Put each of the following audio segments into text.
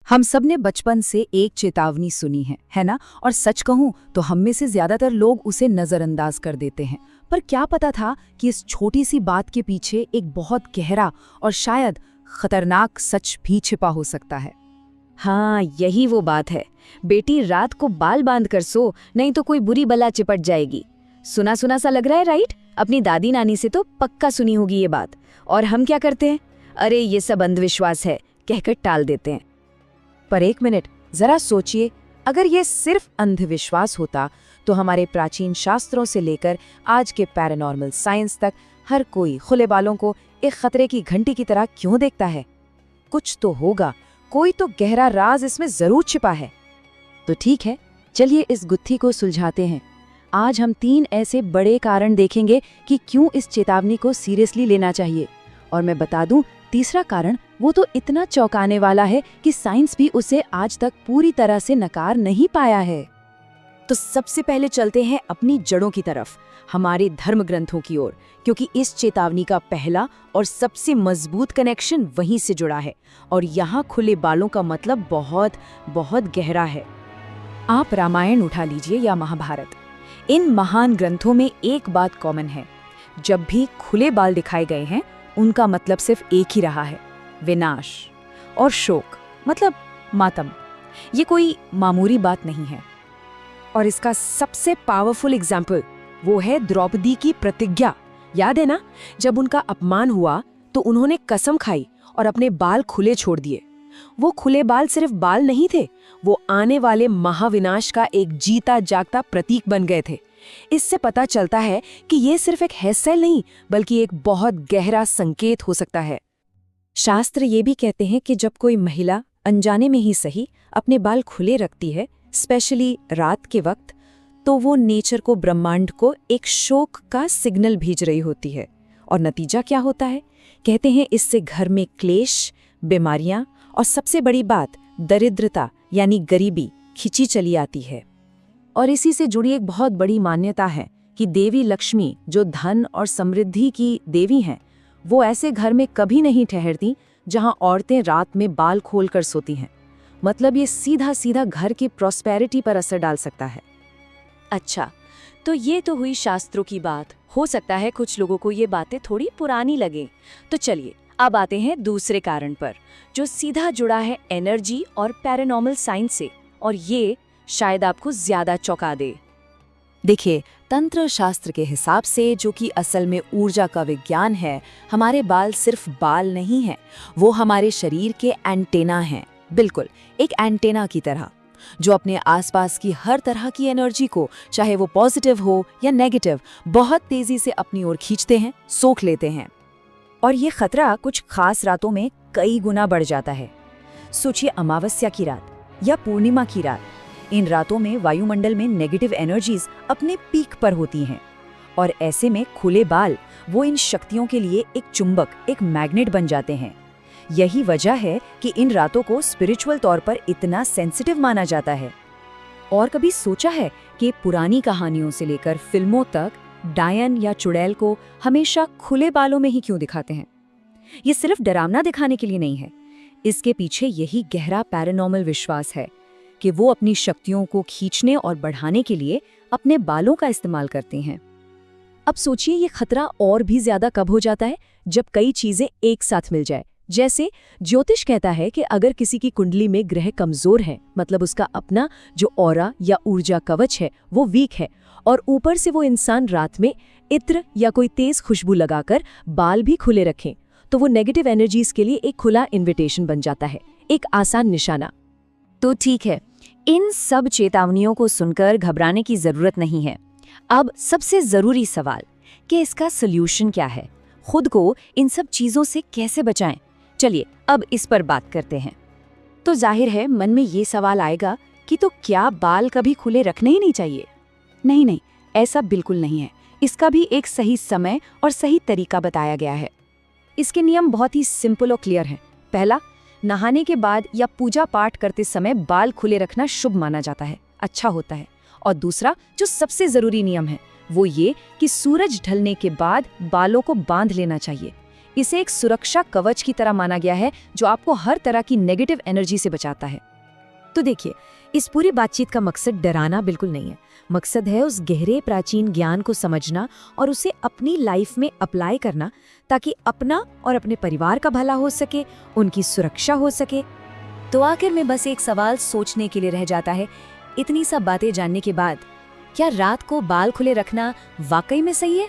हम सब ने बचपन से एक चेतावनी सुनी है ना? और सच कहूं तो हम में से ज्यादातर लोग उसे नजरअंदाज कर देते हैं। पर क्या पता था कि इस छोटी सी बात के पीछे एक बहुत गहरा और शायद खतरनाक सच भी छिपा हो सकता है। हाँ, यही वो बात है। बेटी, रात को बाल बांध कर सो, नहीं तो कोई बुरी बला चिपट जाएगी। सुना सुना सा लग रहा है, राइट? अपनी दादी नानी से तो पक्का सुनी होगी ये बात। और हम क्या करते हैं? अरे ये सब अंधविश्वास है कहकर टाल देते हैं। पर एक मिनट, जरा सोचिए, अगर ये सिर्फ अंधविश्वास होता तो हमारे प्राचीन शास्त्रों से लेकर आज के पैरानॉर्मल साइंस तक हर कोई खुले बालों को एक खतरे की घंटी की तरह क्यों देखता है? कुछ तो होगा, कोई तो गहरा राज इसमें जरूर छिपा है। तो ठीक है, चलिए इस गुत्थी को सुलझाते हैं। आज हम 3 ऐसे बड़े कारण देखेंगे कि क्यों इस चेतावनी को सीरियसली लेना चाहिए। और मैं बता दूं, तीसरा कारण वो तो इतना चौंकाने वाला है कि साइंस भी उसे आज तक पूरी तरह से नकार नहीं पाया है। तो सबसे पहले चलते हैं अपनी जड़ों की तरफ, हमारे धर्म ग्रंथों की ओर, क्योंकि इस चेतावनी का पहला और सबसे मजबूत कनेक्शन वहीं से जुड़ा है। और यहाँ खुले बालों का मतलब बहुत बहुत गहरा है। आप रामायण उठा लीजिए या महाभारत, इन महान ग्रंथों में एक बात कॉमन है। जब भी खुले बाल दिखाए गए हैं, उनका मतलब सिर्फ एक ही रहा है, विनाश और शोक, मतलब मातम। ये कोई मामूली बात नहीं है। और इसका सबसे पावरफुल एग्जाम्पल वो है द्रौपदी की प्रतिज्ञा। याद है ना, जब उनका अपमान हुआ तो उन्होंने कसम खाई और अपने बाल खुले छोड़ दिए। वो खुले बाल सिर्फ बाल नहीं थे, वो आने वाले महाविनाश का एक जीता जागता प्रतीक बन गए थे। इससे पता चलता है कि ये सिर्फ एक हेयर स्टाइल नहीं, बल्कि एक बहुत गहरा संकेत हो सकता है। शास्त्र ये भी कहते हैं कि जब कोई महिला अनजाने में ही सही अपने बाल खुले रखती है, स्पेशली रात के वक्त, तो वो नेचर को, ब्रह्मांड को एक शोक का सिग्नल भेज रही होती है। और नतीजा क्या होता है? कहते हैं इससे घर में क्लेश, बीमारियां और सबसे बड़ी बात दरिद्रता यानी गरीबी खिंची चली आती है। और इसी से जुड़ी एक बहुत बड़ी मान्यता है कि देवी लक्ष्मी, जो धन और समृद्धि की देवी हैं, वो ऐसे घर में कभी नहीं ठहरती जहां औरतें रात में बाल खोलकर सोती हैं। मतलब ये सीधा सीधा घर की प्रॉस्पेरिटी पर असर डाल सकता है। अच्छा, तो ये तो हुई शास्त्रों की बात। हो सकता है कुछ लोगों को ये बातें थोड़ी पुरानी लगे। तो चलिए अब आते हैं दूसरे कारण पर, जो सीधा जुड़ा है एनर्जी और पैरानॉर्मल साइंस से। और ये शायद आपको ज्यादा चौंका दे। देखिए, तंत्र शास्त्र के हिसाब से, जो कि असल में ऊर्जा का विज्ञान है, हमारे बाल सिर्फ बाल नहीं हैं, वो हमारे शरीर के एंटेना हैं। बिल्कुल एक एंटेना की तरह, जो अपने आसपास की हर तरह की एनर्जी को, चाहे वो पॉजिटिव हो या नेगेटिव, बहुत तेजी से अपनी ओर खींचते हैं, सोख लेते हैं। और ये खतरा कुछ खास रातों में कई गुना बढ़ जाता है। सोचिए, अमावस्या की रात या पूर्णिमा की रात, इन रातों में वायुमंडल में नेगेटिव एनर्जीज अपने पीक पर होती हैं। और ऐसे में खुले बाल वो इन शक्तियों के लिए एक चुंबक, एक मैग्नेट बन जाते हैं। यही वजह है कि इन रातों को स्पिरिचुअल तौर पर इतना सेंसिटिव माना जाता है। और कभी सोचा है कि पुरानी कहानियों से लेकर फिल्मों तक डायन या चुड़ैल को हमेशा खुले बालों में ही क्यों दिखाते हैं? ये सिर्फ डरावना दिखाने के लिए नहीं है। इसके पीछे यही गहरा पैरानॉर्मल विश्वास है कि वो अपनी शक्तियों को खींचने और बढ़ाने के लिए अपने बालों का इस्तेमाल करते हैं। अब सोचिए, ये खतरा और भी ज्यादा कब हो जाता है? जब कई चीजें एक साथ मिल जाए। जैसे ज्योतिष कहता है कि अगर किसी की कुंडली में ग्रह कमजोर है, मतलब उसका अपना जो ऑरा या ऊर्जा कवच है वो वीक है, और ऊपर से वो इंसान रात में इत्र या कोई तेज खुशबू लगाकर बाल भी खुले रखें, तो वो नेगेटिव एनर्जीज के लिए एक खुला इन्विटेशन बन जाता है, एक आसान निशाना। तो ठीक है, इन सब चेतावनियों को सुनकर घबराने की जरूरत नहीं है। अब सबसे जरूरी सवाल कि इसका सॉल्यूशन क्या है? खुद को इन सब चीजों से कैसे बचाएं? चलिए अब इस पर बात करते हैं। तो जाहिर है मन में ये सवाल आएगा कि तो क्या बाल कभी खुले रखने ही नहीं चाहिए? नहीं, ऐसा बिल्कुल नहीं है। इसका भी एक सही समय और सही तरीका बताया गया है। इसके नियम बहुत ही सिंपल और क्लियर हैं। पहला, नहाने के बाद या पूजा पाठ करते समय बाल खुले रखना शुभ माना जाता है, अच्छा होता है। और दूसरा, जो सबसे जरूरी नियम है, वो ये कि सूरज ढलने के बाद बालों को बांध लेना चाहिए। इसे एक सुरक्षा कवच की तरह माना गया है जो आपको हर तरह की नेगेटिव एनर्जी से बचाता है। तो देखिए, इस पूरी बातचीत का मकसद डराना बिल्कुल नहीं है। मकसद है उस गहरे प्राचीन ज्ञान को समझना और उसे अपनी लाइफ में अप्लाई करना, ताकि अपना और अपने परिवार का भला हो सके, उनकी सुरक्षा हो सके। तो आखिर में बस एक सवाल सोचने के लिए रह जाता है, इतनी सब बातें जानने के बाद क्या रात को बाल खुले रखना वाकई में सही है?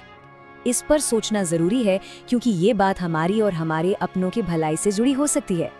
इस पर सोचना जरूरी है, क्योंकि ये बात हमारी और हमारे अपनों की भलाई से जुड़ी हो सकती है।